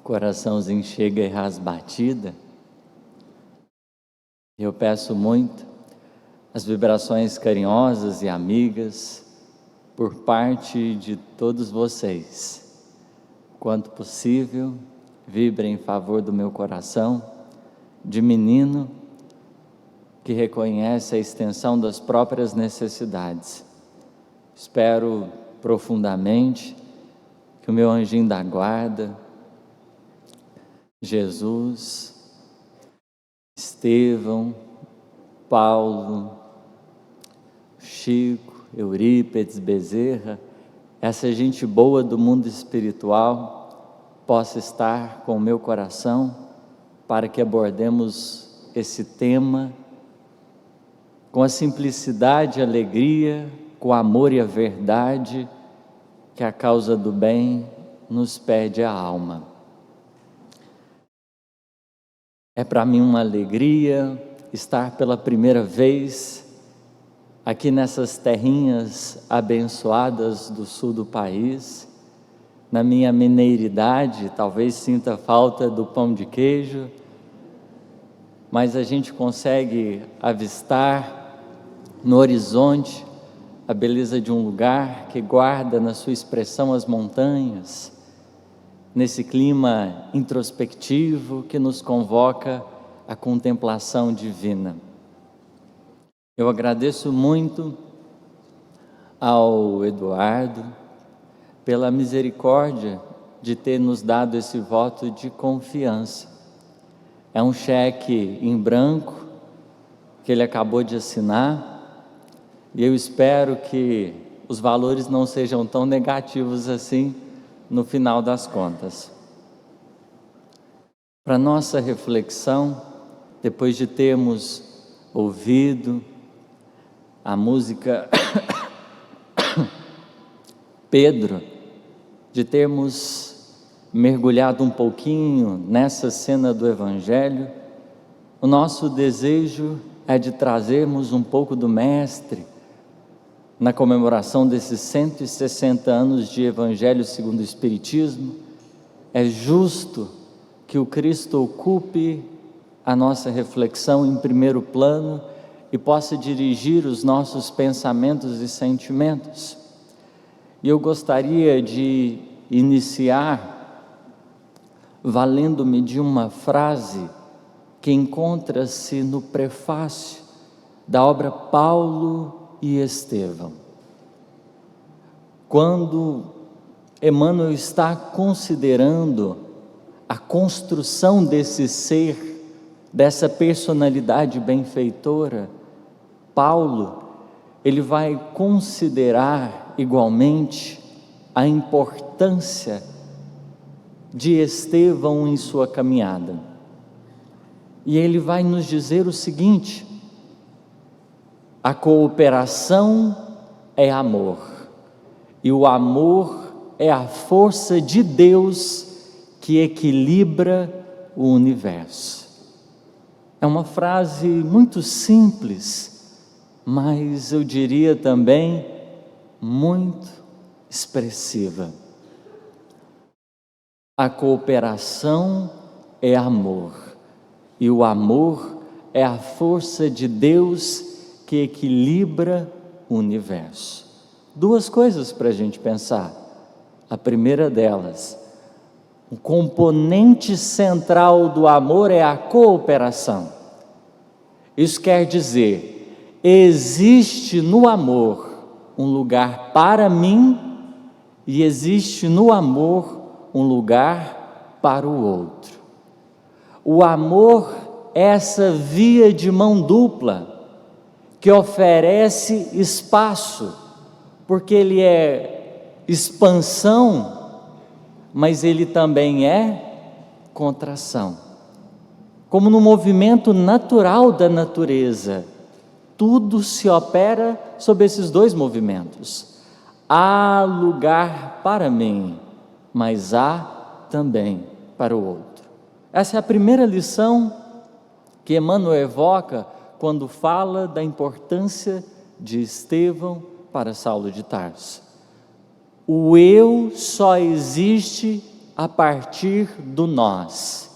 coraçãozinho chega e rasbatida, eu peço muito as vibrações carinhosas e amigas por parte de todos vocês. Quanto possível, vibrem em favor do meu coração, de menino que reconhece a extensão das próprias necessidades. Espero profundamente que o meu anjinho da guarda, Jesus, Estevão, Paulo, Chico, Eurípides, Bezerra, essa gente boa do mundo espiritual possa estar com o meu coração para que abordemos esse tema com a simplicidade e alegria, com o amor e a verdade que a causa do bem nos pede a alma. É para mim uma alegria estar pela primeira vez aqui nessas terrinhas abençoadas do sul do país. Na minha mineiridade, talvez sinta falta do pão de queijo, mas a gente consegue avistar no horizonte a beleza de um lugar que guarda na sua expressão as montanhas, nesse clima introspectivo que nos convoca à contemplação divina. Eu agradeço muito ao Eduardo pela misericórdia de ter nos dado esse voto de confiança. É um cheque em branco que ele acabou de assinar e eu espero que os valores não sejam tão negativos assim no final das contas. Para nossa reflexão, depois de termos ouvido a música Pedro, de termos mergulhado um pouquinho nessa cena do Evangelho, o nosso desejo é de trazermos um pouco do Mestre na comemoração desses 160 anos de Evangelho segundo o Espiritismo. É justo que o Cristo ocupe a nossa reflexão em primeiro plano e possa dirigir os nossos pensamentos e sentimentos. E eu gostaria de iniciar valendo-me de uma frase que encontra-se no prefácio da obra Paulo e Estevão. Quando Emmanuel está considerando a construção desse ser, dessa personalidade benfeitora, Paulo, ele vai considerar igualmente a importância de Estevão em sua caminhada. E ele vai nos dizer o seguinte: a cooperação é amor, e o amor é a força de Deus que equilibra o universo. É uma frase muito simples, mas eu diria também muito expressiva. A cooperação é amor, e o amor é a força de Deus que equilibra o universo. Duas coisas para a gente pensar. A primeira delas, o componente central do amor é a cooperação. Isso quer dizer, existe no amor um lugar para mim e existe no amor um lugar para o outro. O amor é essa via de mão dupla que oferece espaço, porque ele é expansão, mas ele também é contração. Como no movimento natural da natureza, tudo se opera sob esses dois movimentos. Há lugar para mim, mas há também para o outro. Essa é a primeira lição que Emmanuel evoca quando fala da importância de Estevão para Saulo de Tarso. O eu só existe a partir do nós.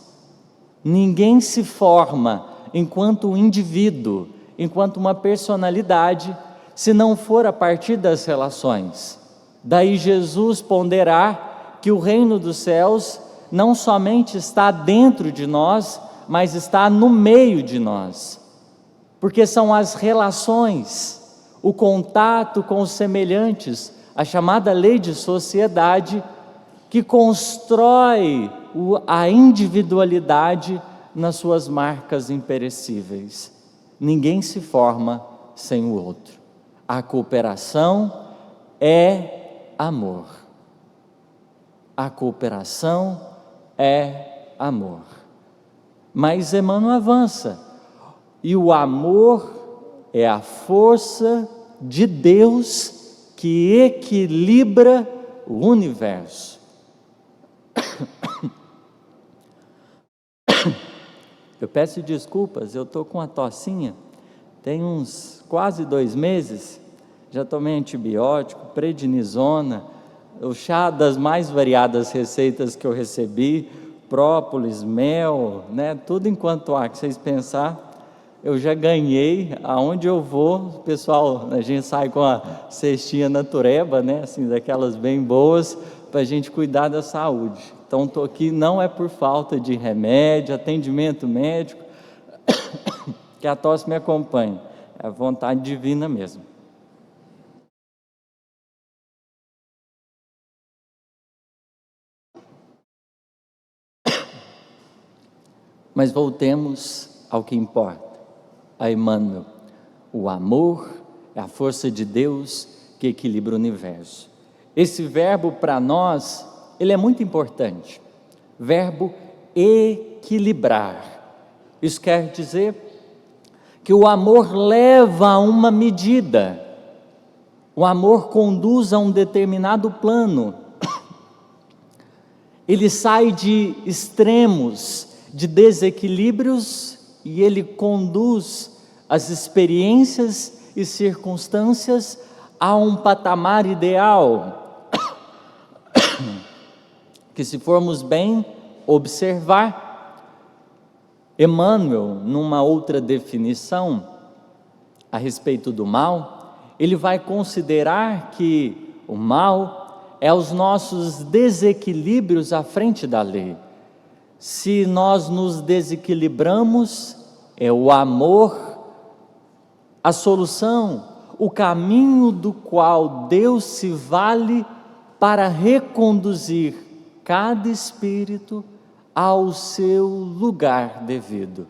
Ninguém se forma enquanto indivíduo, enquanto uma personalidade, se não for a partir das relações. Daí Jesus ponderar que o reino dos céus não somente está dentro de nós, mas está no meio de nós, porque são as relações, o contato com os semelhantes, a chamada lei de sociedade, que constrói a individualidade nas suas marcas imperecíveis. Ninguém se forma sem o outro. A cooperação é amor. A cooperação é amor. Mas Emmanuel avança, e o amor é a força de Deus que equilibra o universo. Eu peço desculpas, eu estou com uma tossinha, tem uns quase 2 meses, já tomei antibiótico, prednisona, o chá das mais variadas receitas que eu recebi, própolis, mel, né, tudo enquanto há que vocês pensar, eu já ganhei. Aonde eu vou, pessoal, a gente sai com a cestinha natureba, né, assim, daquelas bem boas, para a gente cuidar da saúde. Então estou aqui, não é por falta de remédio, atendimento médico, que a tosse me acompanha, é a vontade divina mesmo. Mas voltemos ao que importa, a Emmanuel. O amor é a força de Deus que equilibra o universo. Esse verbo para nós, ele é muito importante. Verbo equilibrar. Isso quer dizer que o amor leva a uma medida. O amor conduz a um determinado plano. Ele sai de extremos, de desequilíbrios, e ele conduz as experiências e circunstâncias a um patamar ideal, que, se formos bem observar, Emmanuel, numa outra definição a respeito do mal, ele vai considerar que o mal é os nossos desequilíbrios à frente da lei. Se nós nos desequilibramos, é o amor a solução, o caminho do qual Deus se vale para reconduzir cada espírito ao seu lugar devido.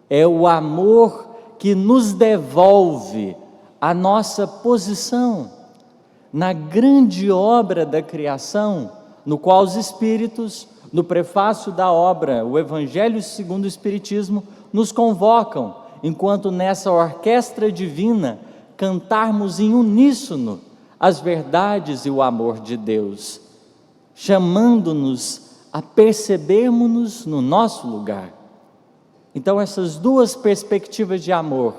É o amor que nos devolve a nossa posição na grande obra da criação, no qual os espíritos, no prefácio da obra, o Evangelho segundo o Espiritismo, nos convocam, enquanto nessa orquestra divina cantarmos em uníssono as verdades e o amor de Deus, chamando-nos a percebermos-nos no nosso lugar. Então, essas duas perspectivas de amor,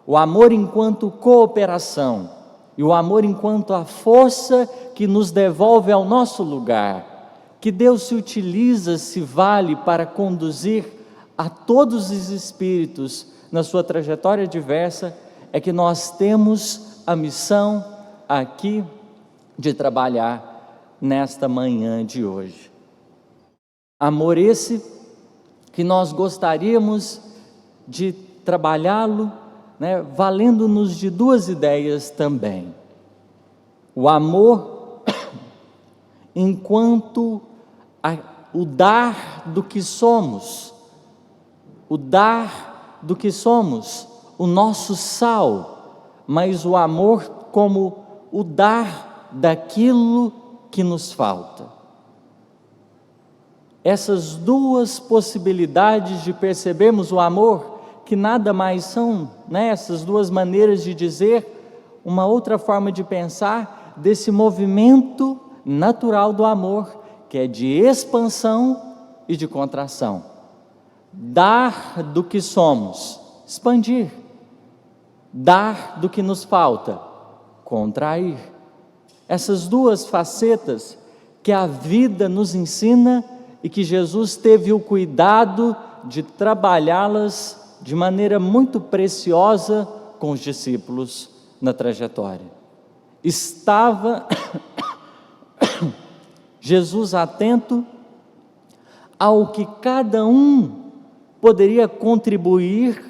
o amor enquanto cooperação e o amor enquanto a força que nos devolve ao nosso lugar, que Deus se utiliza, se vale para conduzir a todos os espíritos na sua trajetória diversa, é que nós temos a missão aqui de trabalhar nesta manhã de hoje. Amor esse que nós gostaríamos de trabalhá-lo, né, valendo-nos de duas ideias também. O amor enquanto o dar do que somos, o dar do que somos, o nosso sal, mas o amor como o dar daquilo que nos falta. Essas duas possibilidades de percebermos o amor, que nada mais são, né, essas duas maneiras de dizer, uma outra forma de pensar desse movimento natural do amor, que é de expansão e de contração. Dar do que somos, expandir. Dar do que nos falta, contrair. Essas duas facetas que a vida nos ensina e que Jesus teve o cuidado de trabalhá-las de maneira muito preciosa com os discípulos na trajetória. Estava Jesus atento ao que cada um poderia contribuir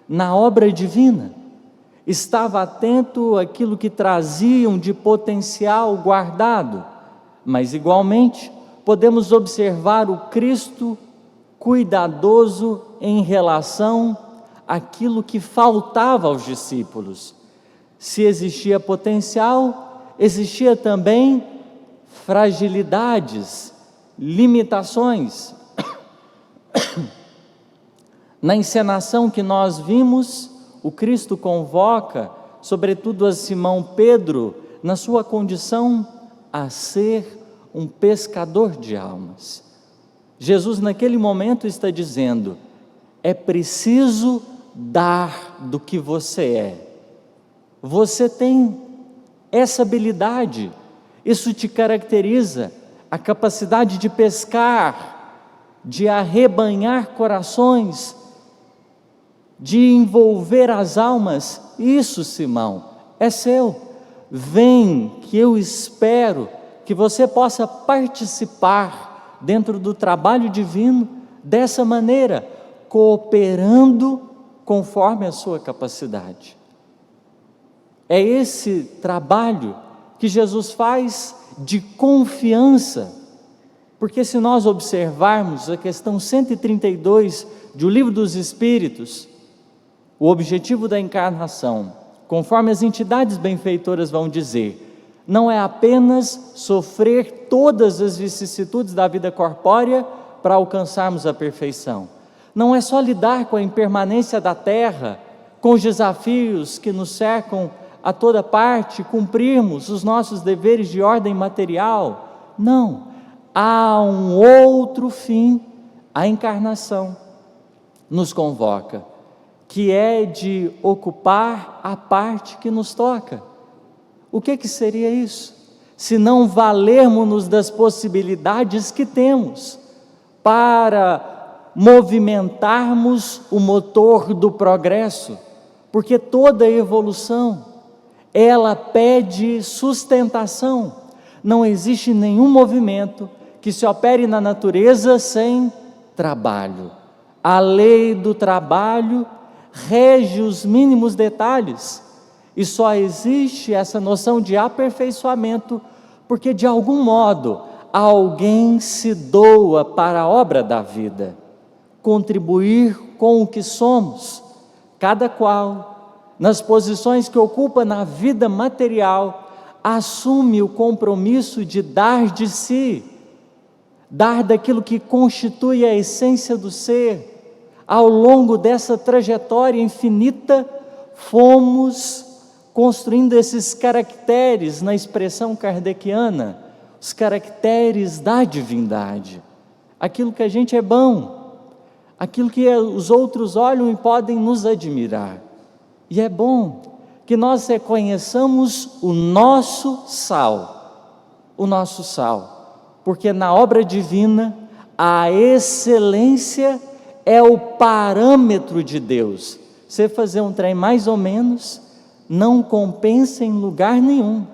na obra divina. Estava atento àquilo que traziam de potencial guardado, mas igualmente podemos observar o Cristo cuidadoso em relação àquilo que faltava aos discípulos. Se existia potencial, existia também fragilidades, limitações. Na encenação que nós vimos, o Cristo convoca, sobretudo a Simão Pedro, na sua condição a ser um pescador de almas. Jesus naquele momento está dizendo: é preciso dar do que você é. Você tem essa habilidade, isso te caracteriza, a capacidade de pescar, de arrebanhar corações, de envolver as almas. Isso, Simão, é seu. Vem, que eu espero que você possa participar dentro do trabalho divino dessa maneira, cooperando conforme a sua capacidade. É esse trabalho que Jesus faz de confiança, porque se nós observarmos a questão 132 do Livro dos Espíritos, o objetivo da encarnação, conforme as entidades benfeitoras vão dizer, não é apenas sofrer todas as vicissitudes da vida corpórea para alcançarmos a perfeição. Não é só lidar com a impermanência da terra, com os desafios que nos cercam a toda parte, cumprirmos os nossos deveres de ordem material. Não, há um outro fim. A encarnação nos convoca, que é de ocupar a parte que nos toca. O que seria isso? Se não valermos-nos das possibilidades que temos para movimentarmos o motor do progresso, porque toda evolução, ela pede sustentação. Não existe nenhum movimento que se opere na natureza sem trabalho. A lei do trabalho rege os mínimos detalhes, e só existe essa noção de aperfeiçoamento porque de algum modo alguém se doa para a obra da vida, contribuir com o que somos, cada qual, nas posições que ocupa na vida material, assume o compromisso de dar de si, dar daquilo que constitui a essência do ser. Ao longo dessa trajetória infinita, fomos construindo esses caracteres, na expressão kardeciana, os caracteres da divindade, aquilo que a gente é bom, aquilo que os outros olham e podem nos admirar. E é bom que nós reconheçamos o nosso sal, porque na obra divina a excelência é o parâmetro de Deus. Você fazer um trem mais ou menos não compensa em lugar nenhum,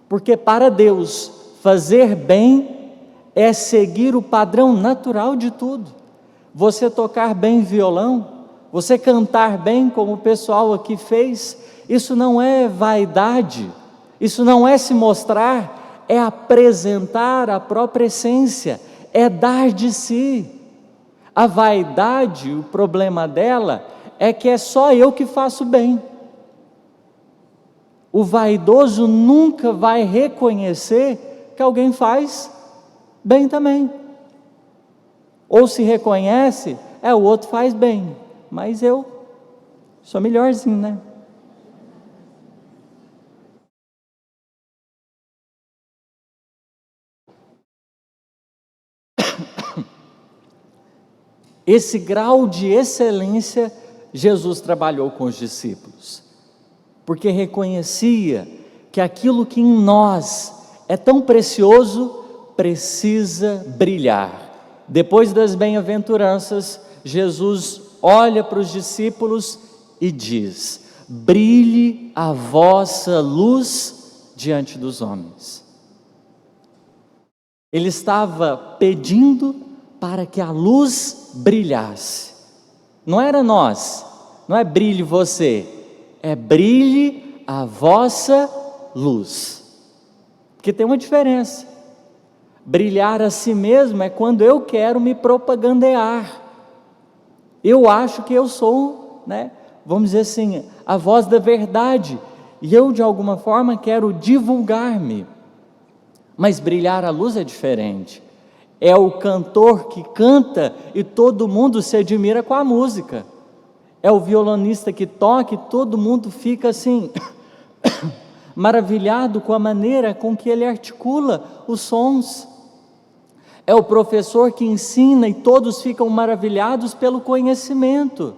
porque para Deus fazer bem é seguir o padrão natural de tudo. Você tocar bem violão, você cantar bem como o pessoal aqui fez, isso não é vaidade, isso não é se mostrar, é apresentar a própria essência, é dar de si. A vaidade, o problema dela é que é só eu que faço bem. O vaidoso nunca vai reconhecer que alguém faz bem também. Ou se reconhece, o outro faz bem, mas eu sou melhorzinho, né? Esse grau de excelência Jesus trabalhou com os discípulos, porque reconhecia que aquilo que em nós é tão precioso precisa brilhar. Depois das bem-aventuranças, Jesus olha para os discípulos e diz: brilhe a vossa luz diante dos homens. Ele estava pedindo para que a luz brilhasse. Não era nós, não é brilhe você, é brilhe a vossa luz. Porque tem uma diferença. Brilhar a si mesmo é quando eu quero me propagandear. Eu acho que eu sou, vamos dizer assim, a voz da verdade, e eu de alguma forma quero divulgar-me. Mas brilhar a luz é diferente. É o cantor que canta e todo mundo se admira com a música. É o violonista que toca e todo mundo fica assim maravilhado com a maneira com que ele articula os sons. É o professor que ensina e todos ficam maravilhados pelo conhecimento.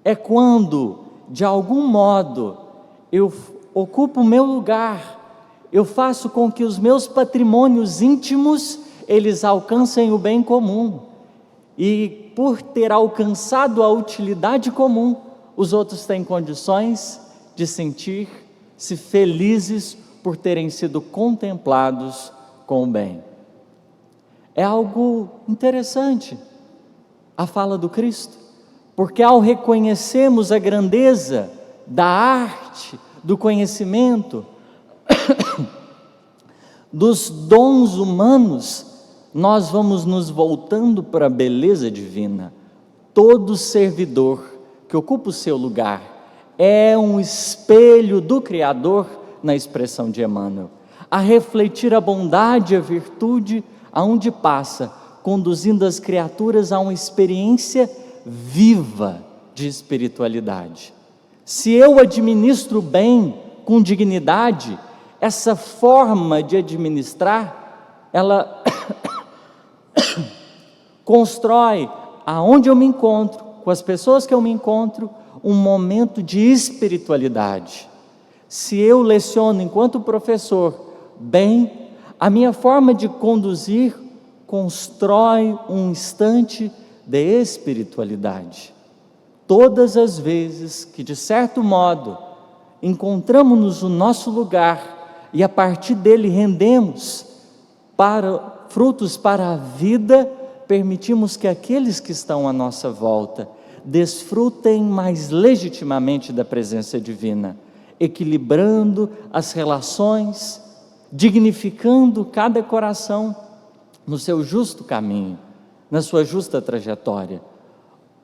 É quando, de algum modo, eu ocupo o meu lugar, eu faço com que os meus patrimônios íntimos, eles alcancem o bem comum. E por ter alcançado a utilidade comum, os outros têm condições de sentir-se felizes por terem sido contemplados com o bem. É algo interessante a fala do Cristo, porque ao reconhecermos a grandeza da arte, do conhecimento, dos dons humanos, nós vamos nos voltando para a beleza divina. Todo servidor que ocupa o seu lugar é um espelho do Criador, na expressão de Emmanuel, a refletir a bondade e a virtude aonde passa, conduzindo as criaturas a uma experiência viva de espiritualidade. Se eu administro bem, com dignidade, essa forma de administrar, ela constrói aonde eu me encontro, com as pessoas que eu me encontro, um momento de espiritualidade. Se eu leciono enquanto professor bem, a minha forma de conduzir constrói um instante de espiritualidade. Todas as vezes que, de certo modo, encontramos-nos no nosso lugar e a partir dele rendemos frutos para a vida, permitimos que aqueles que estão à nossa volta desfrutem mais legitimamente da presença divina, equilibrando as relações, dignificando cada coração no seu justo caminho, na sua justa trajetória.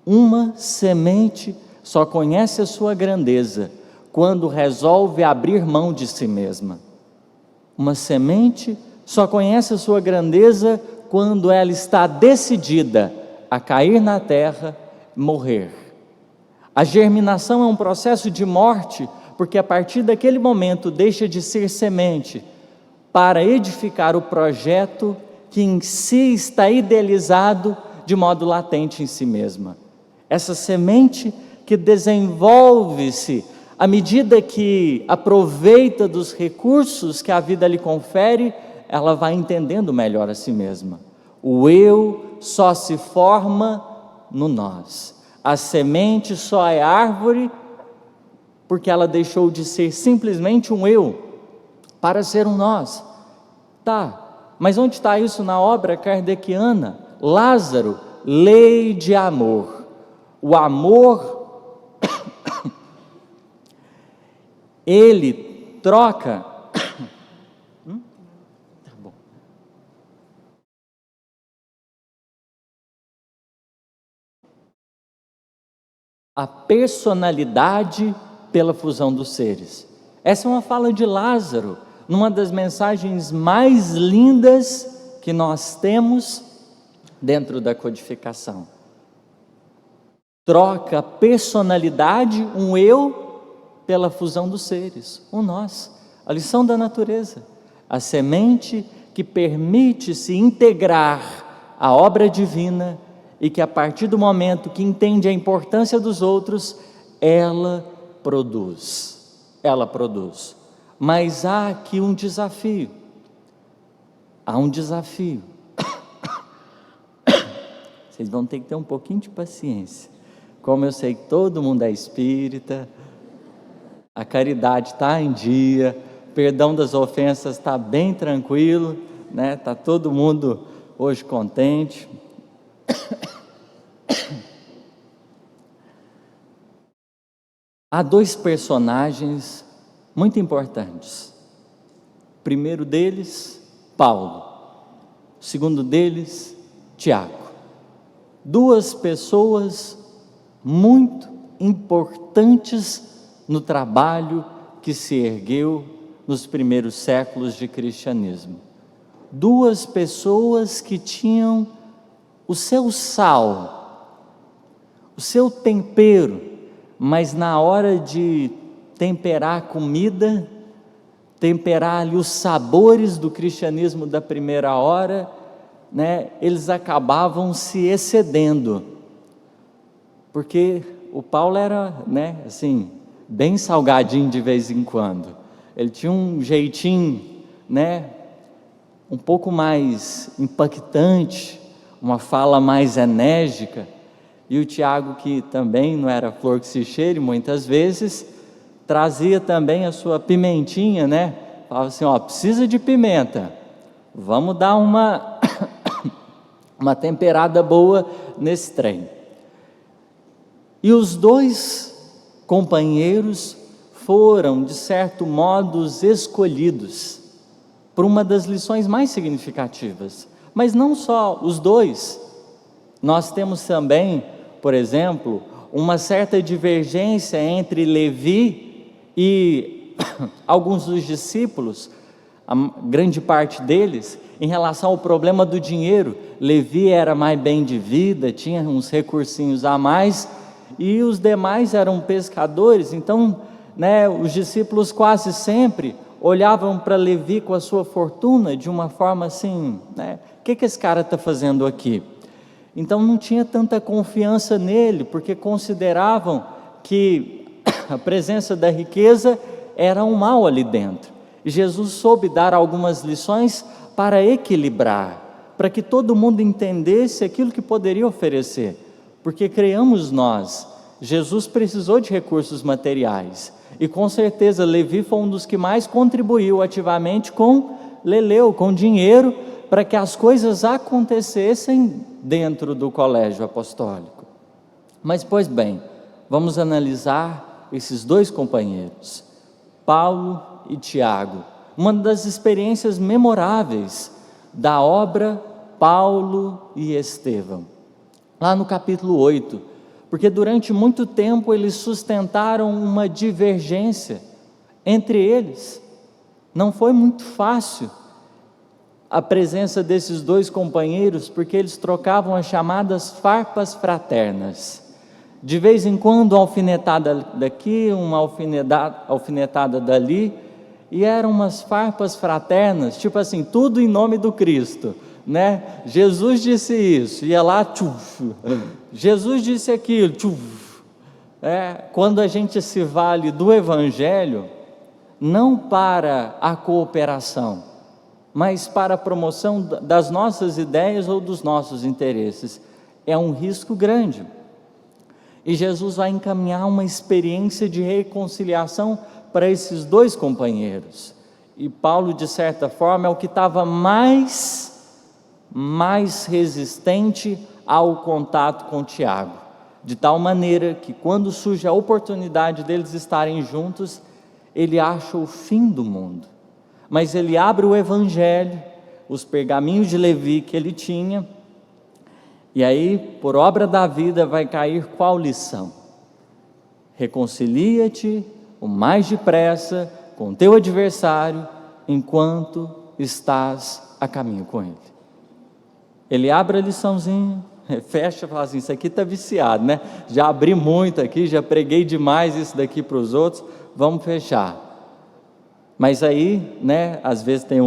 Uma semente só conhece a sua grandeza quando resolve abrir mão de si mesma. Uma semente só conhece a sua grandeza quando ela está decidida a cair na terra, morrer. A germinação é um processo de morte, porque a partir daquele momento deixa de ser semente para edificar o projeto que em si está idealizado de modo latente em si mesma. Essa semente que desenvolve-se à medida que aproveita dos recursos que a vida lhe confere, ela vai entendendo melhor a si mesma. O eu só se forma no nós. A semente só é árvore porque ela deixou de ser simplesmente um eu para ser um nós. Tá, mas onde está isso na obra kardeciana? Lázaro, lei de amor. O amor, ele troca. Tá bom. A personalidade pela fusão dos seres. Essa é uma fala de Lázaro, numa das mensagens mais lindas que nós temos dentro da codificação. Troca a personalidade, um eu, pela fusão dos seres, um nós, a lição da natureza, a semente que permite se integrar à obra divina e que a partir do momento que entende a importância dos outros, ela produz. Mas há aqui um desafio. há um desafio. Vocês vão ter que ter um pouquinho de paciência. Como eu sei que todo mundo é espírita, a caridade está em dia, perdão das ofensas está bem tranquilo, né? Está todo mundo hoje contente. Há dois personagens muito importantes. O primeiro deles, Paulo. O segundo deles, Tiago. Duas pessoas muito importantes no trabalho que se ergueu nos primeiros séculos de cristianismo. Duas pessoas que tinham o seu sal, o seu tempero, mas na hora de temperar a comida, temperar ali os sabores do cristianismo da primeira hora, né, eles acabavam se excedendo, porque o Paulo era, né, assim, bem salgadinho de vez em quando. Ele tinha um jeitinho, né, um pouco mais impactante, uma fala mais enérgica. E o Tiago, que também não era flor que se cheire muitas vezes, trazia também a sua pimentinha, né? Falava assim, ó, precisa de pimenta, vamos dar uma temperada boa nesse trem. E os dois companheiros foram, de certo modo, escolhidos por uma das lições mais significativas. Mas não só os dois, nós temos também, por exemplo, uma certa divergência entre Levi e alguns dos discípulos, a grande parte deles, em relação ao problema do dinheiro. Levi era mais bem de vida, tinha uns recursinhos a mais, e os demais eram pescadores. Então, né, os discípulos quase sempre olhavam para Levi com a sua fortuna de uma forma assim, né, o que esse cara está fazendo aqui? Então não tinha tanta confiança nele, porque consideravam que a presença da riqueza era um mal ali dentro. E Jesus soube dar algumas lições para equilibrar, para que todo mundo entendesse aquilo que poderia oferecer, porque creamos nós, Jesus precisou de recursos materiais, e com certeza Levi foi um dos que mais contribuiu ativamente com leleu, com dinheiro, para que as coisas acontecessem dentro do colégio apostólico. Mas, pois bem, vamos analisar esses dois companheiros, Paulo e Tiago, uma das experiências memoráveis da obra Paulo e Estevão, lá no capítulo 8, porque durante muito tempo eles sustentaram uma divergência entre eles. Não foi muito fácil a presença desses dois companheiros, porque eles trocavam as chamadas farpas fraternas. De vez em quando, uma alfinetada daqui, uma alfinetada dali, e eram umas farpas fraternas, tipo assim, tudo em nome do Cristo, né? Jesus disse isso, ia lá, tchuf. Jesus disse aquilo, tchuf. Quando a gente se vale do Evangelho, não para a cooperação, mas para a promoção das nossas ideias ou dos nossos interesses, é um risco grande. E Jesus vai encaminhar uma experiência de reconciliação para esses dois companheiros. E Paulo, de certa forma, é o que estava mais resistente ao contato com Tiago, de tal maneira que quando surge a oportunidade deles estarem juntos, ele acha o fim do mundo. Mas ele abre o Evangelho, os pergaminhos de Levi que ele tinha, e aí, por obra da vida, vai cair qual lição? Reconcilia-te o mais depressa com teu adversário, enquanto estás a caminho com ele. Ele abre a liçãozinha, fecha e fala assim, isso aqui está viciado, né? Já abri muito aqui, já preguei demais isso daqui para os outros, vamos fechar. Mas aí, né, às vezes tem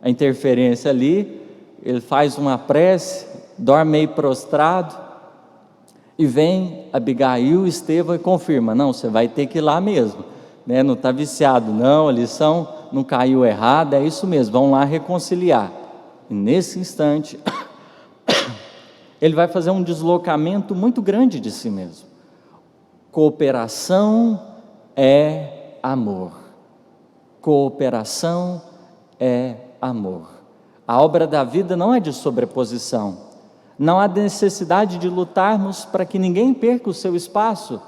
a interferência ali, ele faz uma prece, dorme meio prostrado, e vem Abigail, Estevão e confirma, não, você vai ter que ir lá mesmo, né? Não está viciado não, a lição não caiu errado, é isso mesmo, vão lá reconciliar. E nesse instante, ele vai fazer um deslocamento muito grande de si mesmo. Cooperação é amor. Cooperação é amor. A obra da vida não é de sobreposição. Não há necessidade de lutarmos para que ninguém perca o seu espaço,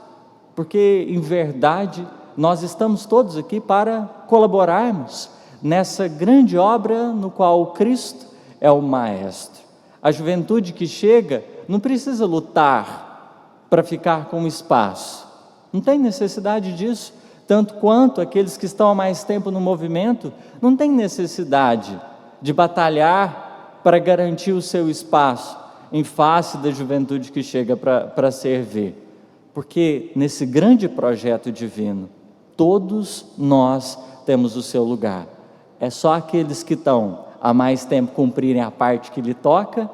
porque, em verdade, nós estamos todos aqui para colaborarmos nessa grande obra no qual Cristo é o Maestro. A juventude que chega não precisa lutar para ficar com espaço, não tem necessidade disso, tanto quanto aqueles que estão há mais tempo no movimento não tem necessidade de batalhar para garantir o seu espaço em face da juventude que chega para servir, porque nesse grande projeto divino, todos nós temos o seu lugar. É só aqueles que estão há mais tempo cumprirem a parte que lhe toca,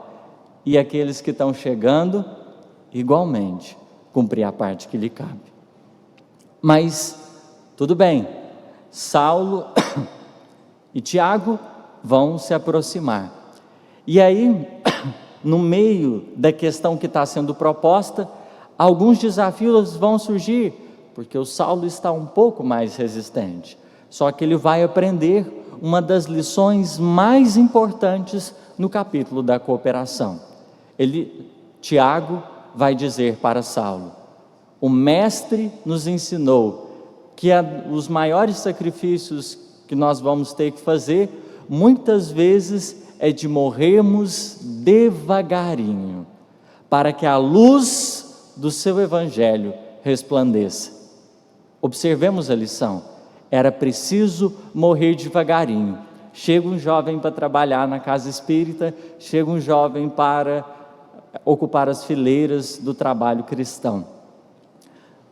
e aqueles que estão chegando, igualmente, cumprir a parte que lhe cabe. Mas, tudo bem, Saulo e Tiago vão se aproximar. E aí, no meio da questão que está sendo proposta, alguns desafios vão surgir, porque o Saulo está um pouco mais resistente. Só que ele vai aprender uma das lições mais importantes no capítulo da cooperação. Tiago vai dizer para Saulo: o mestre nos ensinou que os maiores sacrifícios que nós vamos ter que fazer, muitas vezes, é de morrermos devagarinho, para que a luz do seu evangelho resplandeça. Observemos a lição. Era preciso morrer devagarinho. Chega um jovem para trabalhar na casa espírita, chega um jovem para ocupar as fileiras do trabalho cristão.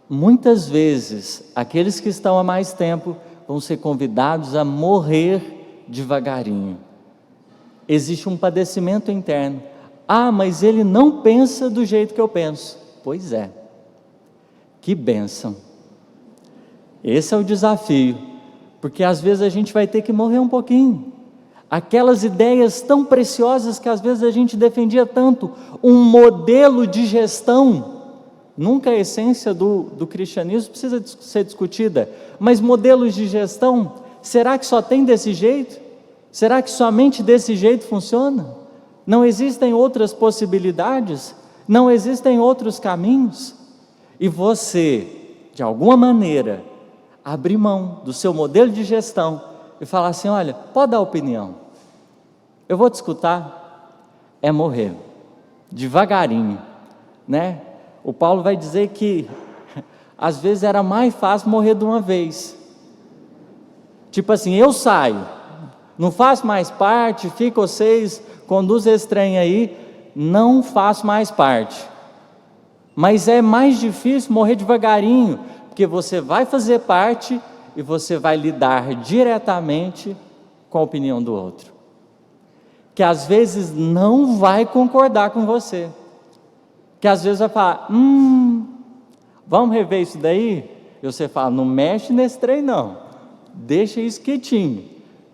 Muitas vezes, aqueles que estão há mais tempo vão ser convidados a morrer devagarinho. Existe um padecimento interno. Ah, mas ele não pensa do jeito que eu penso. Pois é, que bênção. Esse é o desafio, porque às vezes a gente vai ter que morrer um pouquinho. Aquelas ideias tão preciosas que às vezes a gente defendia tanto, um modelo de gestão, nunca a essência do cristianismo precisa ser discutida, mas modelos de gestão, será que só tem desse jeito? Será que somente desse jeito funciona? Não existem outras possibilidades? Não existem outros caminhos? E você, de alguma maneira, abrir mão do seu modelo de gestão e falar assim: olha, pode dar opinião, eu vou te escutar, é morrer, devagarinho, né? O Paulo vai dizer que, às vezes era mais fácil morrer de uma vez, tipo assim, eu saio, não faço mais parte, fica vocês, conduz esse trem aí, não faço mais parte, mas é mais difícil morrer devagarinho, porque você vai fazer parte e você vai lidar diretamente com a opinião do outro, que às vezes não vai concordar com você, que às vezes vai falar, vamos rever isso daí? E você fala, não mexe nesse trem não, deixa isso quietinho,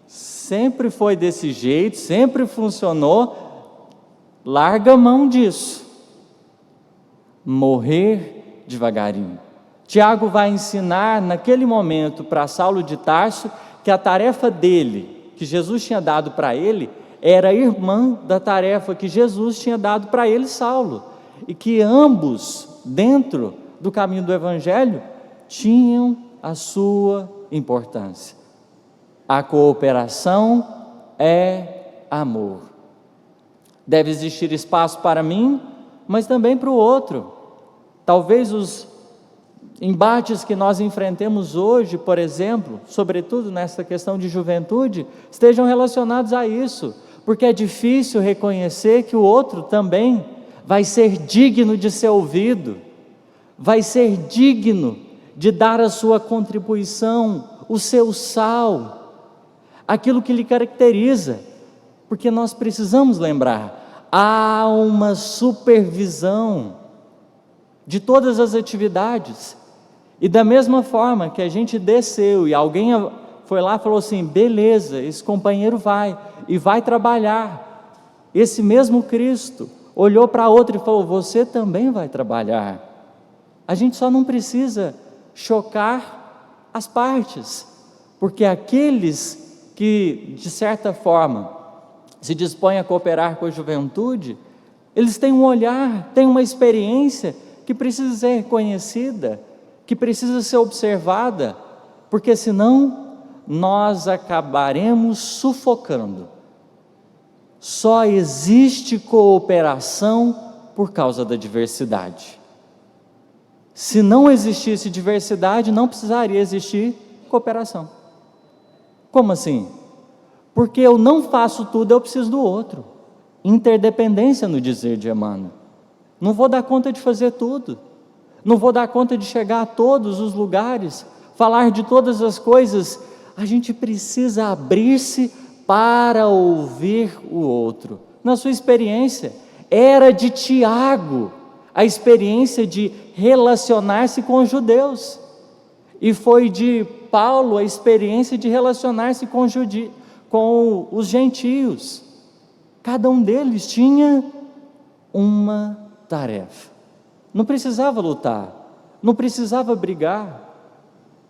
sempre foi desse jeito, sempre funcionou, larga a mão disso. Morrer devagarinho. Tiago vai ensinar naquele momento para Saulo de Tarso que a tarefa dele, que Jesus tinha dado para ele, era irmã da tarefa que Jesus tinha dado para ele, Saulo, e que ambos, dentro do caminho do Evangelho, tinham a sua importância. A cooperação é amor. Deve existir espaço para mim, mas também para o outro. Talvez os embates que nós enfrentemos hoje, por exemplo, sobretudo nessa questão de juventude, estejam relacionados a isso, porque é difícil reconhecer que o outro também vai ser digno de ser ouvido, vai ser digno de dar a sua contribuição, o seu sal, aquilo que lhe caracteriza, porque nós precisamos lembrar, há uma supervisão de todas as atividades, e da mesma forma que a gente desceu e alguém foi lá e falou assim: beleza, esse companheiro vai, e vai trabalhar. Esse mesmo Cristo olhou para outro e falou: você também vai trabalhar. A gente só não precisa chocar as partes, porque aqueles que, de certa forma, se dispõem a cooperar com a juventude, eles têm um olhar, têm uma experiência que precisa ser reconhecida, que precisa ser observada, porque senão nós acabaremos sufocando. Só existe cooperação por causa da diversidade. Se não existisse diversidade, não precisaria existir cooperação. Como assim? Porque eu não faço tudo, eu preciso do outro. Interdependência no dizer de Emmanuel. Não vou dar conta de fazer tudo. Não vou dar conta de chegar a todos os lugares, falar de todas as coisas. A gente precisa abrir-se para ouvir o outro. Na sua experiência, era de Tiago a experiência de relacionar-se com os judeus, e foi de Paulo a experiência de relacionar-se com os gentios. Cada um deles tinha uma tarefa, não precisava lutar, não precisava brigar.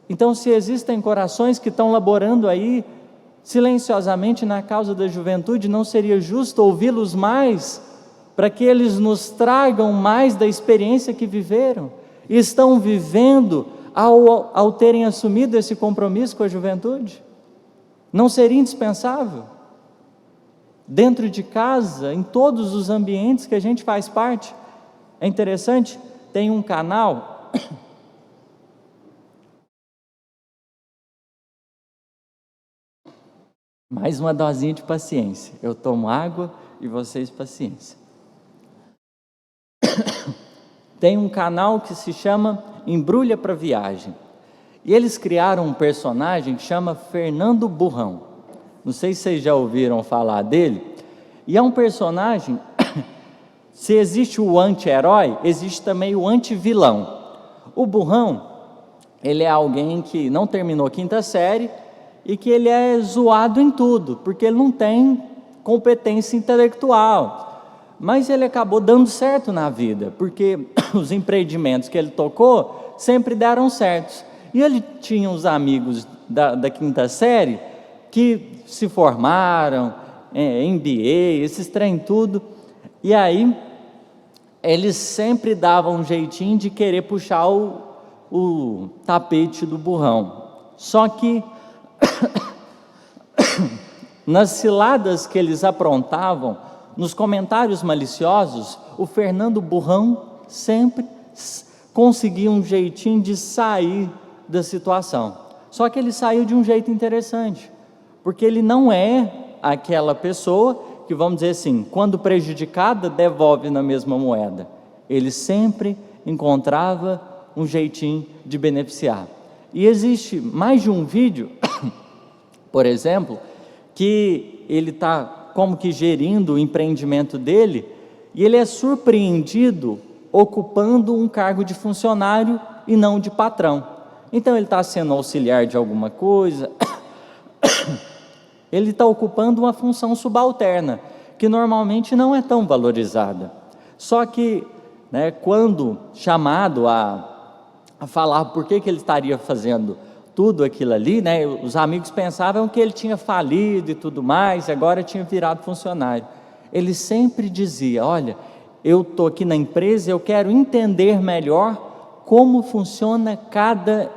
Então, se existem corações que estão laborando aí silenciosamente na causa da juventude, não seria justo ouvi-los mais, para que eles nos tragam mais da experiência que viveram e estão vivendo ao terem assumido esse compromisso com a juventude? Não seria indispensável? Dentro de casa, em todos os ambientes que a gente faz parte. É interessante, tem um canal mais uma dosinha de paciência, eu tomo água e vocês paciência. Tem um canal que se chama Embrulha para Viagem, e eles criaram um personagem que chama Fernando Burrão. Não sei se vocês já ouviram falar dele. E é um personagem, se existe o anti-herói, existe também o anti-vilão. O Burrão, ele é alguém que não terminou a 5ª série e que ele é zoado em tudo, porque ele não tem competência intelectual. Mas ele acabou dando certo na vida, porque os empreendimentos que ele tocou sempre deram certos. E ele tinha uns amigos da 5ª série que se formaram, MBA, esses trem tudo, e aí eles sempre davam um jeitinho de querer puxar o tapete do Burrão. Só que nas ciladas que eles aprontavam, nos comentários maliciosos, o Fernando Burrão sempre conseguia um jeitinho de sair da situação. Só que ele saiu de um jeito interessante, porque ele não é aquela pessoa que, vamos dizer assim, quando prejudicada, devolve na mesma moeda. Ele sempre encontrava um jeitinho de beneficiar. E existe mais de um vídeo, por exemplo, que ele está como que gerindo o empreendimento dele, e ele é surpreendido ocupando um cargo de funcionário e não de patrão. Então ele está sendo auxiliar de alguma coisa, ele está ocupando uma função subalterna, que normalmente não é tão valorizada. Só que, quando chamado a falar por que ele estaria fazendo tudo aquilo ali, os amigos pensavam que ele tinha falido e tudo mais, agora tinha virado funcionário. Ele sempre dizia: olha, eu estou aqui na empresa, eu quero entender melhor como funciona cada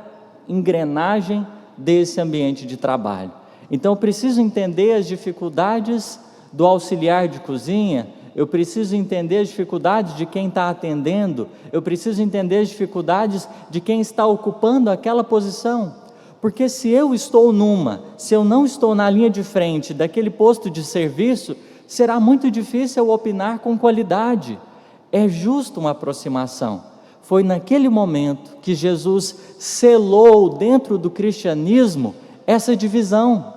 engrenagem desse ambiente de trabalho. Então eu preciso entender as dificuldades do auxiliar de cozinha, eu preciso entender as dificuldades de quem está atendendo, eu preciso entender as dificuldades de quem está ocupando aquela posição, porque se eu não estou na linha de frente daquele posto de serviço, será muito difícil eu opinar com qualidade. É justo uma aproximação. Foi naquele momento que Jesus selou dentro do cristianismo essa divisão,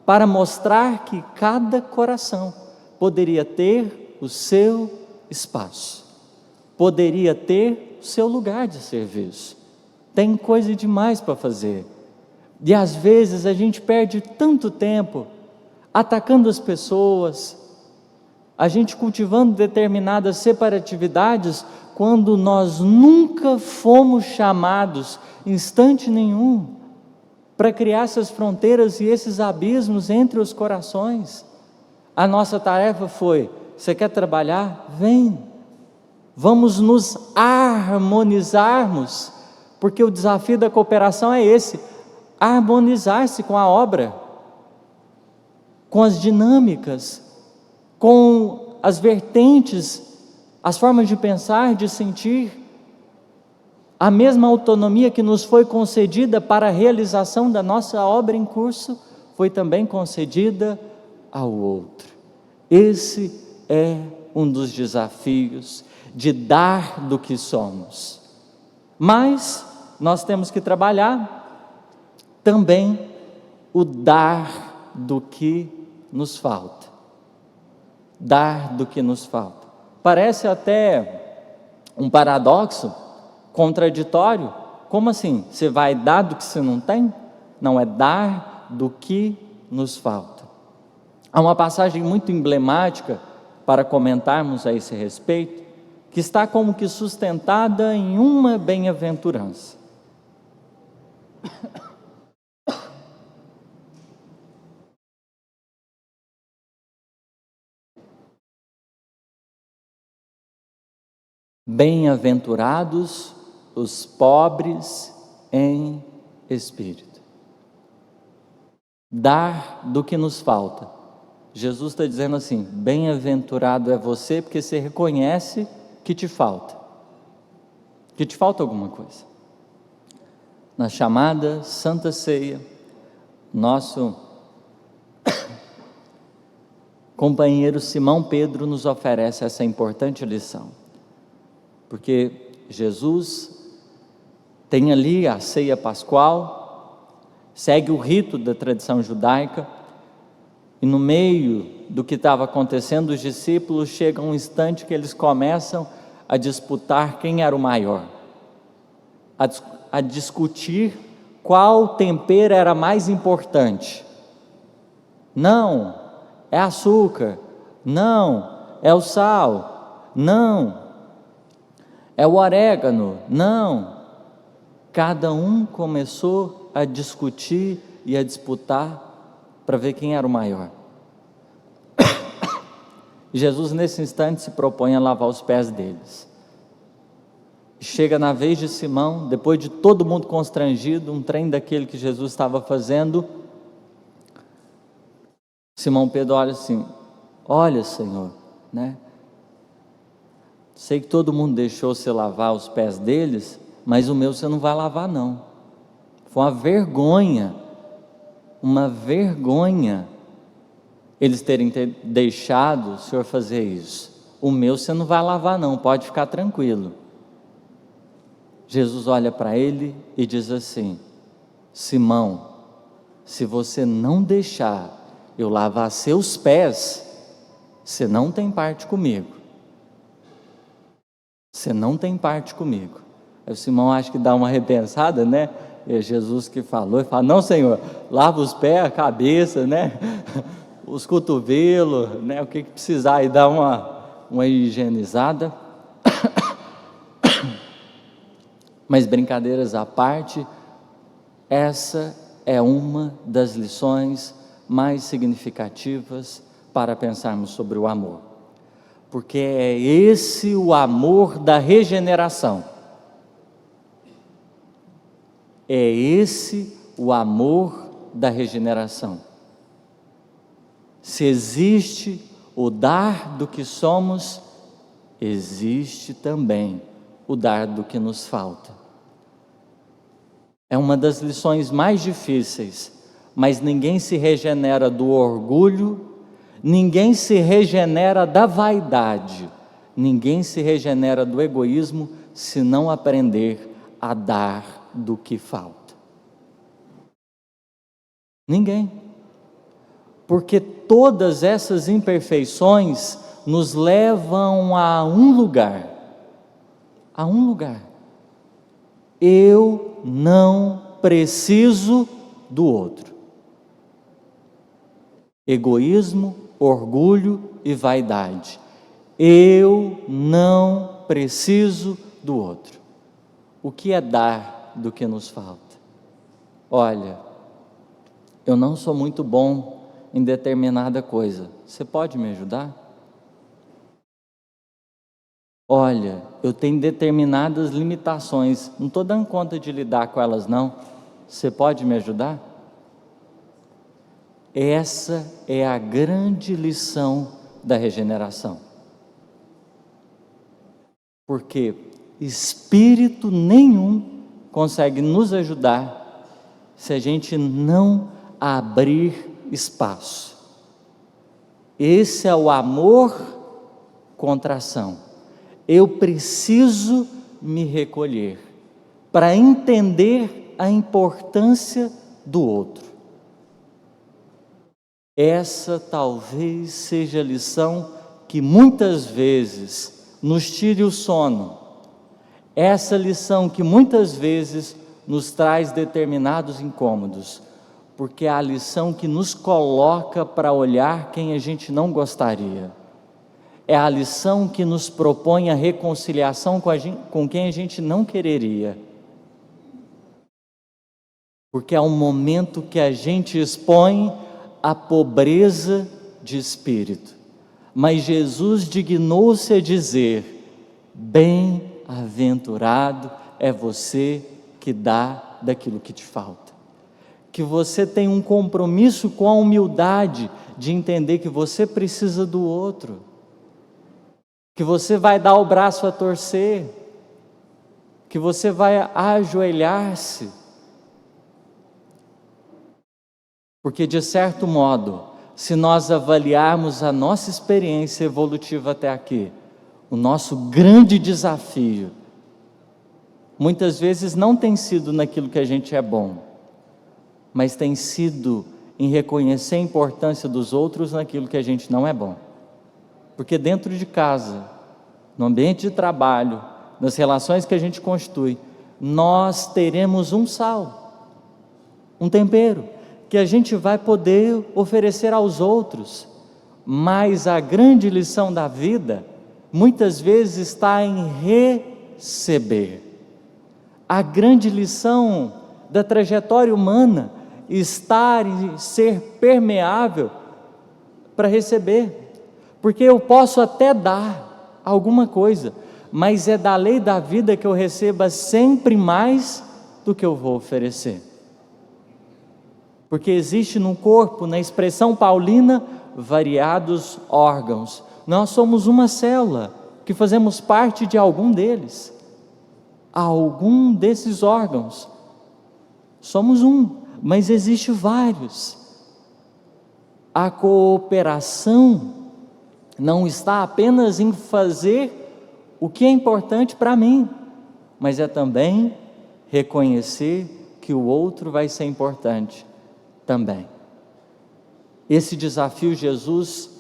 para mostrar que cada coração poderia ter o seu espaço, poderia ter o seu lugar de serviço. Tem coisa demais para fazer, E às vezes a gente perde tanto tempo atacando as pessoas, a gente cultivando determinadas separatividades, quando nós nunca fomos chamados, instante nenhum, para criar essas fronteiras e esses abismos entre os corações. A nossa tarefa foi: você quer trabalhar? Vem, vamos nos harmonizarmos, porque o desafio da cooperação é esse: harmonizar-se com a obra, com as dinâmicas, com as vertentes, as formas de pensar, de sentir. A mesma autonomia que nos foi concedida para a realização da nossa obra em curso, foi também concedida ao outro. Esse é um dos desafios de dar do que somos. Mas nós temos que trabalhar também o dar do que nos falta. Dar do que nos falta. Parece até um paradoxo, contraditório. Como assim? Você vai dar do que você não tem? Não, é dar do que nos falta. Há uma passagem muito emblemática para comentarmos a esse respeito, que está como que sustentada em uma bem-aventurança. Bem-aventurados os pobres em espírito. Dar do que nos falta. Jesus está dizendo assim: bem-aventurado é você, porque você reconhece que te falta alguma coisa. Na chamada Santa Ceia, nosso companheiro Simão Pedro nos oferece essa importante lição, porque Jesus tem ali a ceia pascual, segue o rito da tradição judaica, e no meio do que estava acontecendo, os discípulos chegam um instante que eles começam a disputar quem era o maior, a discutir qual tempero era mais importante. Não, é açúcar. Não, é o sal. Não, é o orégano. Não. Cada um começou a discutir e a disputar para ver quem era o maior. Jesus nesse instante se propõe a lavar os pés deles. Chega na vez de Simão, depois de todo mundo constrangido, um trem daquele que Jesus estava fazendo, Simão Pedro olha assim: olha, Senhor, né? Sei que todo mundo deixou você lavar os pés deles, mas o meu você não vai lavar não. Foi uma vergonha eles terem deixado o Senhor fazer isso. O meu você não vai lavar não, pode ficar tranquilo. Jesus olha para ele e diz assim: Simão, se você não deixar eu lavar seus pés, você não tem parte comigo. Você não tem parte comigo. Aí o Simão acha que dá uma repensada, né? É Jesus que falou, ele fala: não, Senhor, lava os pés, a cabeça, né? Os cotovelos, né? O que precisar, e dá uma higienizada. Mas brincadeiras à parte, essa é uma das lições mais significativas para pensarmos sobre o amor, porque é esse o amor da regeneração, é esse o amor da regeneração. Se existe o dar do que somos, existe também o dar do que nos falta. É uma das lições mais difíceis, mas ninguém se regenera do orgulho, ninguém se regenera da vaidade, ninguém se regenera do egoísmo, se não aprender a dar do que falta. Ninguém. Porque todas essas imperfeições nos levam a um lugar. A um lugar. Eu não preciso do outro. Egoísmo, orgulho e vaidade. Eu não preciso do outro. O que é dar do que nos falta? Olha, eu não sou muito bom em determinada coisa. Você pode me ajudar? Olha, eu tenho determinadas limitações. Não estou dando conta de lidar com elas, não. Você pode me ajudar? Essa é a grande lição da regeneração. Porque espírito nenhum consegue nos ajudar se a gente não abrir espaço. Esse é o amor contra a ação. Eu preciso me recolher para entender a importância do outro. Essa talvez seja a lição que muitas vezes nos tire o sono. Essa lição que muitas vezes nos traz determinados incômodos, porque é a lição que nos coloca para olhar quem a gente não gostaria. É a lição que nos propõe a reconciliação com quem a gente não quereria. Porque é um momento que a gente expõe a pobreza de espírito. Mas Jesus dignou-se a dizer: bem-aventurado é você que dá daquilo que te falta. Que você tem um compromisso com a humildade de entender que você precisa do outro. Que você vai dar o braço a torcer, que você vai ajoelhar-se, porque de certo modo, se nós avaliarmos a nossa experiência evolutiva até aqui, o nosso grande desafio, muitas vezes não tem sido naquilo que a gente é bom, mas tem sido em reconhecer a importância dos outros naquilo que a gente não é bom. Porque dentro de casa, no ambiente de trabalho, nas relações que a gente constitui, nós teremos um sal, um tempero, que a gente vai poder oferecer aos outros. Mas a grande lição da vida, muitas vezes está em receber. A grande lição da trajetória humana está em ser permeável para receber. Porque eu posso até dar alguma coisa, mas é da lei da vida que eu receba sempre mais do que eu vou oferecer. Porque existe no corpo, na expressão paulina, variados órgãos. Nós somos uma célula, que fazemos parte de algum deles. Algum desses órgãos. Somos um, mas existe vários. A cooperação não está apenas em fazer o que é importante para mim, mas é também reconhecer que o outro vai ser importante também. Esse desafio Jesus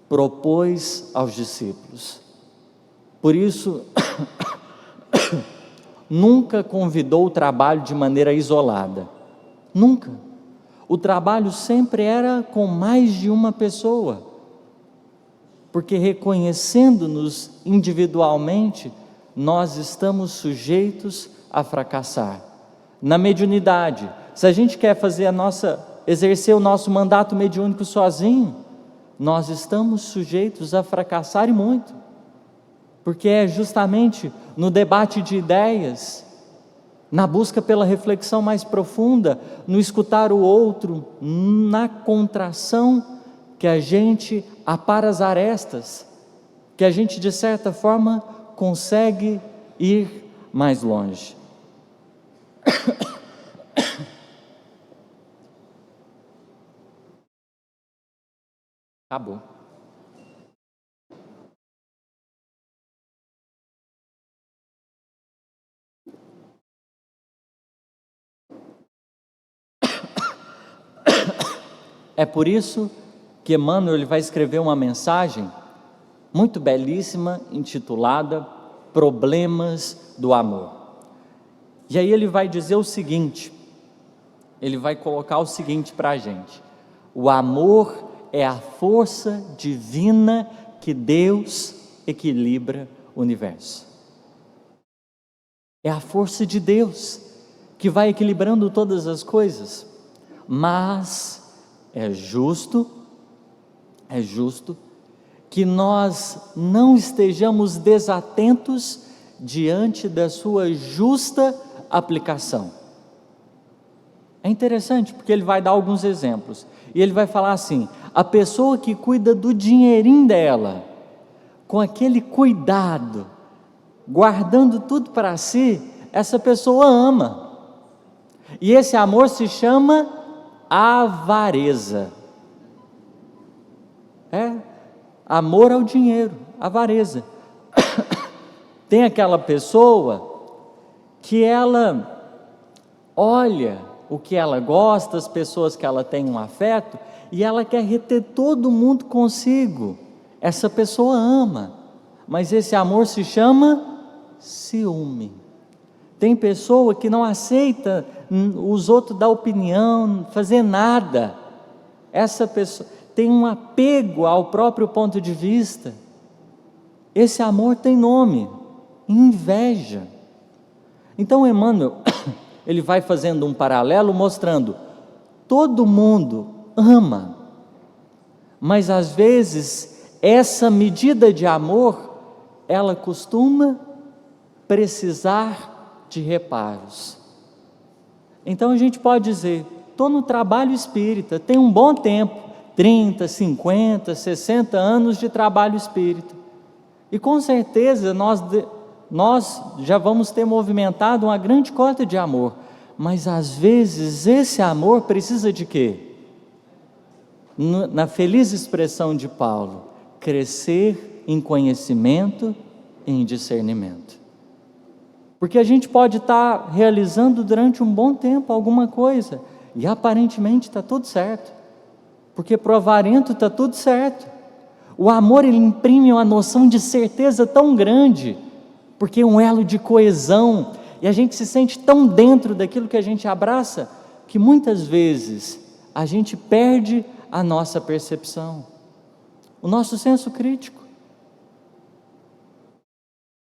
propôs aos discípulos. Por isso, nunca convidou o trabalho de maneira isolada. Nunca. O trabalho sempre era com mais de uma pessoa. Porque reconhecendo-nos individualmente, nós estamos sujeitos a fracassar. Na mediunidade, se a gente quer exercer o nosso mandato mediúnico sozinho, nós estamos sujeitos a fracassar e muito. Porque é justamente no debate de ideias, na busca pela reflexão mais profunda, no escutar o outro, na contração, que a gente apara as arestas, que a gente de certa forma consegue ir mais longe. Acabou. É por isso que Emmanuel ele vai escrever uma mensagem muito belíssima, intitulada Problemas do Amor. E aí ele vai dizer o seguinte: ele vai colocar o seguinte para a gente: o amor é a força divina que Deus equilibra o universo. É a força de Deus que vai equilibrando todas as coisas, mas é justo que nós não estejamos desatentos diante da sua justa aplicação. É interessante porque ele vai dar alguns exemplos, e ele vai falar assim: a pessoa que cuida do dinheirinho dela, com aquele cuidado, guardando tudo para si, essa pessoa ama, e esse amor se chama avareza. Amor ao dinheiro, avareza. Tem aquela pessoa que ela olha o que ela gosta, as pessoas que ela tem um afeto, e ela quer reter todo mundo consigo. Essa pessoa ama, mas esse amor se chama ciúme. Tem pessoa que não aceita os outros dar opinião, fazer nada. Essa pessoa tem um apego ao próprio ponto de vista. Esse amor tem nome: inveja. Então Emmanuel, ele vai fazendo um paralelo mostrando: todo mundo ama, mas às vezes essa medida de amor, ela costuma precisar de reparos. Então a gente pode dizer: estou no trabalho espírita, tem um bom tempo, 30, 50, 60 anos de trabalho espírita, e com certeza nós já vamos ter movimentado uma grande cota de amor, mas às vezes esse amor precisa de quê? Na feliz expressão de Paulo, crescer em conhecimento e em discernimento. Porque a gente pode estar realizando durante um bom tempo alguma coisa, e aparentemente está tudo certo, porque para o avarento está tudo certo. O amor, ele imprime uma noção de certeza tão grande, porque é um elo de coesão, e a gente se sente tão dentro daquilo que a gente abraça, que muitas vezes a gente perde a nossa percepção, o nosso senso crítico.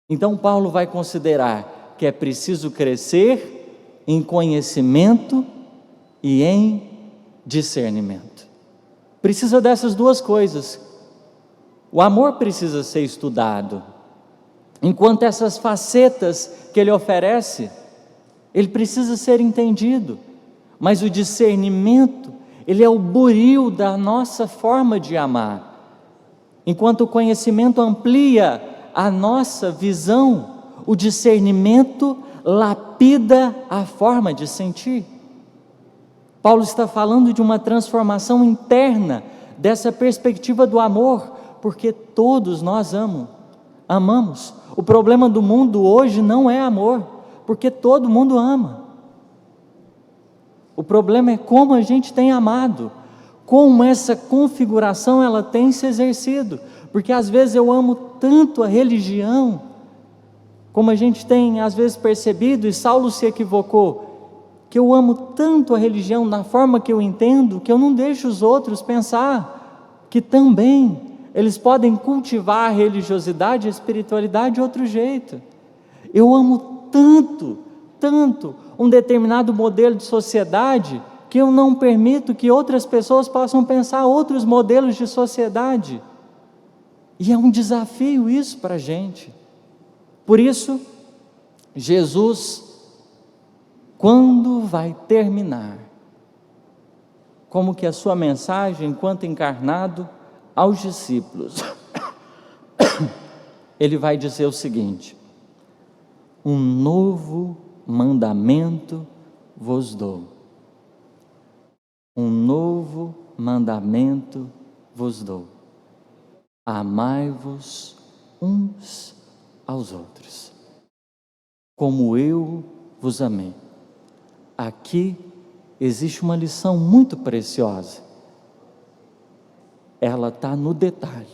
Então Paulo vai considerar que é preciso crescer em conhecimento e em discernimento. Precisa dessas duas coisas. O amor precisa ser estudado, enquanto essas facetas que ele oferece, ele precisa ser entendido, mas o discernimento, ele é o buril da nossa forma de amar. Enquanto o conhecimento amplia a nossa visão, o discernimento lapida a forma de sentir. Paulo está falando de uma transformação interna dessa perspectiva do amor, porque todos nós amamos. O problema do mundo hoje não é amor, porque todo mundo ama. O problema é como a gente tem amado, como essa configuração ela tem se exercido, porque às vezes eu amo tanto a religião, como a gente tem às vezes percebido, e Saulo se equivocou, que eu amo tanto a religião na forma que eu entendo, que eu não deixo os outros pensar que também eles podem cultivar a religiosidade, a espiritualidade de outro jeito. Eu amo tanto um determinado modelo de sociedade, que eu não permito que outras pessoas possam pensar outros modelos de sociedade, e é um desafio isso para a gente. Por isso, Jesus, quando vai terminar, como que a sua mensagem enquanto encarnado aos discípulos, ele vai dizer o seguinte: um novo mandamento vos dou, um novo mandamento vos dou, amai-vos uns aos outros, como eu vos amei. Aqui existe uma lição muito preciosa, ela está no detalhe,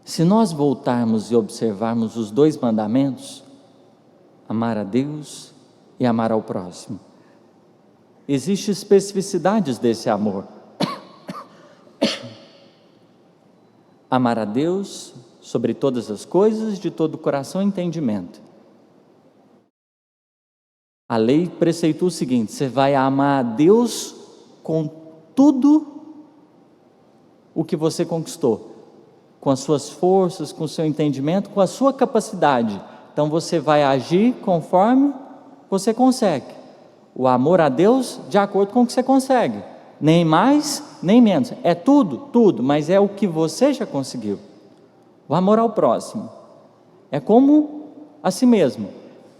Se nós voltarmos e observarmos os 2 mandamentos, amar a Deus e amar ao próximo. Existem especificidades desse amor. Amar a Deus sobre todas as coisas, de todo o coração e entendimento. A lei preceitua o seguinte: você vai amar a Deus com tudo o que você conquistou, com as suas forças, com o seu entendimento, com a sua capacidade. Então você vai agir conforme você consegue. O amor a Deus de acordo com o que você consegue, nem mais, nem menos. É tudo, mas é o que você já conseguiu. O amor ao próximo é como a si mesmo.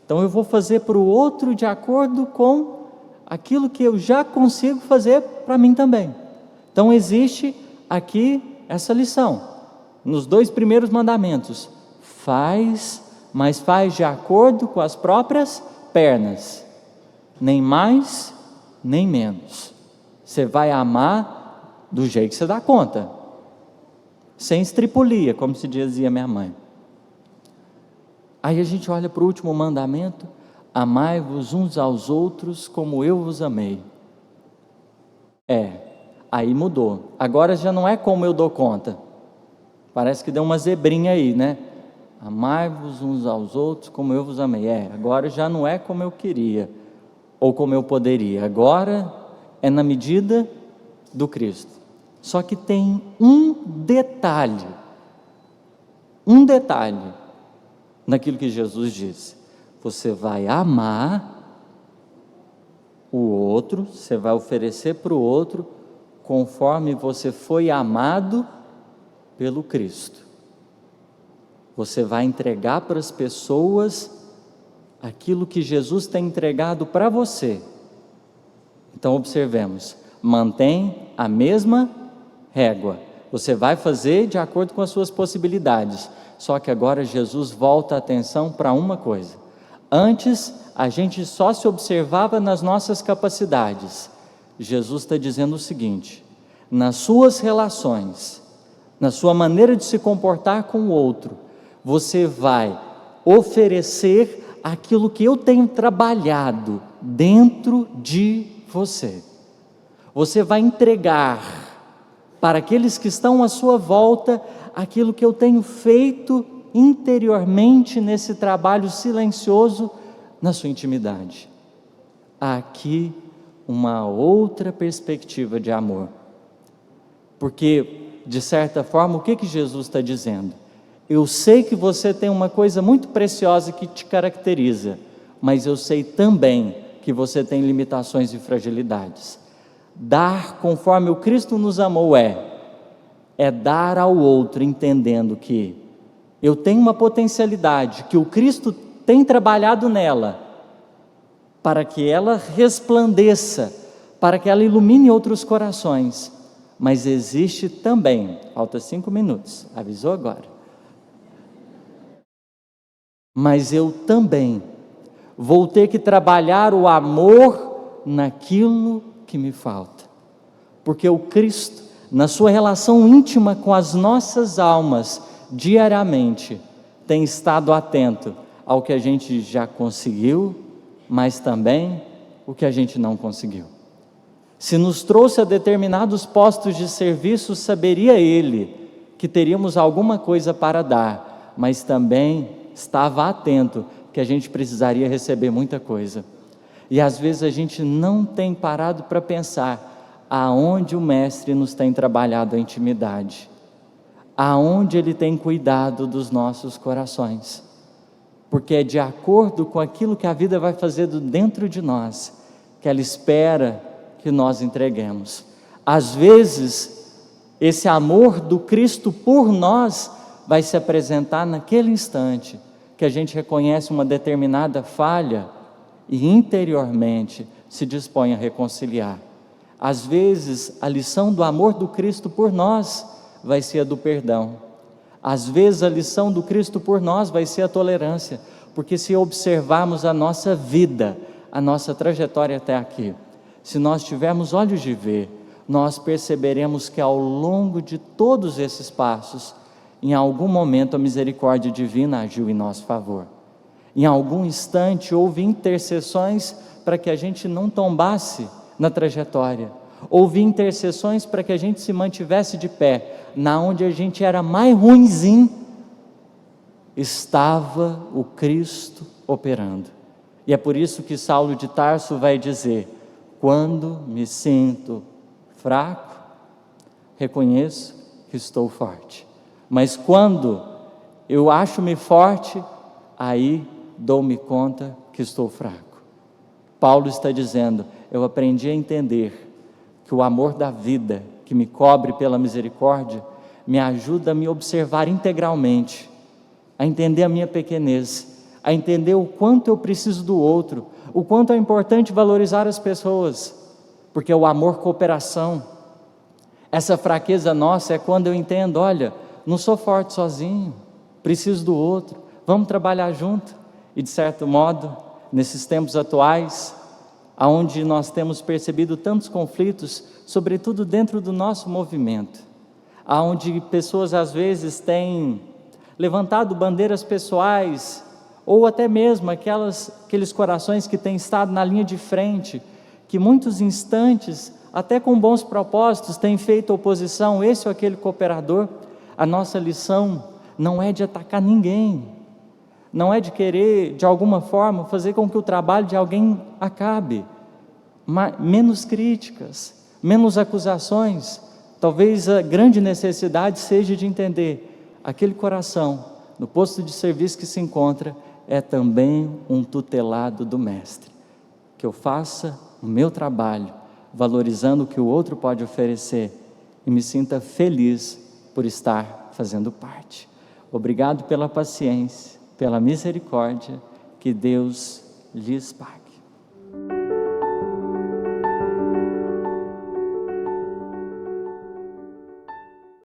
Então eu vou fazer para o outro de acordo com aquilo que eu já consigo fazer para mim também. Então existe aqui essa lição, nos 2 primeiros mandamentos: faz, mas faz de acordo com as próprias pernas, nem mais, nem menos. Você vai amar do jeito que você dá conta, sem estripulia, como se dizia minha mãe. Aí a gente olha para o último mandamento: amai-vos uns aos outros como eu vos amei. Aí mudou, agora já não é como eu dou conta, parece que deu uma zebrinha aí, né? Amai-vos uns aos outros como eu vos amei. Agora já não é como eu queria, ou como eu poderia, agora é na medida do Cristo. Só que tem um detalhe naquilo que Jesus disse: você vai amar o outro, você vai oferecer para o outro conforme você foi amado pelo Cristo. Você vai entregar para as pessoas aquilo que Jesus tem entregado para você. Então observemos, mantém a mesma régua, você vai fazer de acordo com as suas possibilidades. Só que agora Jesus volta a atenção para uma coisa: antes a gente só se observava nas nossas capacidades. Jesus está dizendo o seguinte: nas suas relações, na sua maneira de se comportar com o outro, você vai oferecer aquilo que eu tenho trabalhado dentro de você. Você vai entregar para aqueles que estão à sua volta aquilo que eu tenho feito interiormente nesse trabalho silencioso na sua intimidade. Há aqui uma outra perspectiva de amor, porque de certa forma o que Jesus está dizendo? Eu sei que você tem uma coisa muito preciosa que te caracteriza, mas eu sei também que você tem limitações e fragilidades. Dar conforme o Cristo nos amou é dar ao outro, entendendo que eu tenho uma potencialidade, que o Cristo tem trabalhado nela, para que ela resplandeça, para que ela ilumine outros corações. Mas existe também, falta 5 minutos, avisou agora, mas eu também vou ter que trabalhar o amor naquilo que me falta, porque o Cristo, na sua relação íntima com as nossas almas, diariamente, tem estado atento ao que a gente já conseguiu, mas também o que a gente não conseguiu. Se nos trouxe a determinados postos de serviço, saberia Ele que teríamos alguma coisa para dar, mas também estava atento que a gente precisaria receber muita coisa. E às vezes a gente não tem parado para pensar aonde o Mestre nos tem trabalhado a intimidade, aonde Ele tem cuidado dos nossos corações, porque é de acordo com aquilo que a vida vai fazer dentro de nós, que ela espera que nós entreguemos. Às vezes, esse amor do Cristo por nós vai se apresentar naquele instante que a gente reconhece uma determinada falha e interiormente se dispõe a reconciliar. Às vezes, a lição do amor do Cristo por nós vai ser a do perdão. Às vezes, a lição do Cristo por nós vai ser a tolerância, porque se observarmos a nossa vida, a nossa trajetória até aqui, se nós tivermos olhos de ver, nós perceberemos que ao longo de todos esses passos, em algum momento a misericórdia divina agiu em nosso favor. Em algum instante houve intercessões para que a gente não tombasse na trajetória. Houve intercessões para que a gente se mantivesse de pé. Na onde a gente era mais ruinzinho, estava o Cristo operando. E é por isso que Saulo de Tarso vai dizer: quando me sinto fraco, reconheço que estou forte. Mas quando eu acho-me forte, aí dou-me conta que estou fraco. Paulo está dizendo: eu aprendi a entender que o amor da vida, que me cobre pela misericórdia, me ajuda a me observar integralmente, a entender a minha pequenez, a entender o quanto eu preciso do outro, o quanto é importante valorizar as pessoas, porque o amor cooperação. Essa fraqueza nossa é quando eu entendo: olha, não sou forte sozinho, preciso do outro, vamos trabalhar junto. E de certo modo, nesses tempos atuais, onde nós temos percebido tantos conflitos, sobretudo dentro do nosso movimento, onde pessoas às vezes têm levantado bandeiras pessoais, ou até mesmo aqueles corações que têm estado na linha de frente, que muitos instantes, até com bons propósitos, têm feito oposição, esse ou aquele cooperador. A nossa lição não é de atacar ninguém, não é de querer, de alguma forma, fazer com que o trabalho de alguém acabe. Menos críticas, menos acusações. Talvez a grande necessidade seja de entender: aquele coração, no posto de serviço que se encontra, é também um tutelado do Mestre. Que eu faça o meu trabalho, valorizando o que o outro pode oferecer, e me sinta feliz por estar fazendo parte. Obrigado pela paciência, pela misericórdia, que Deus lhes pague.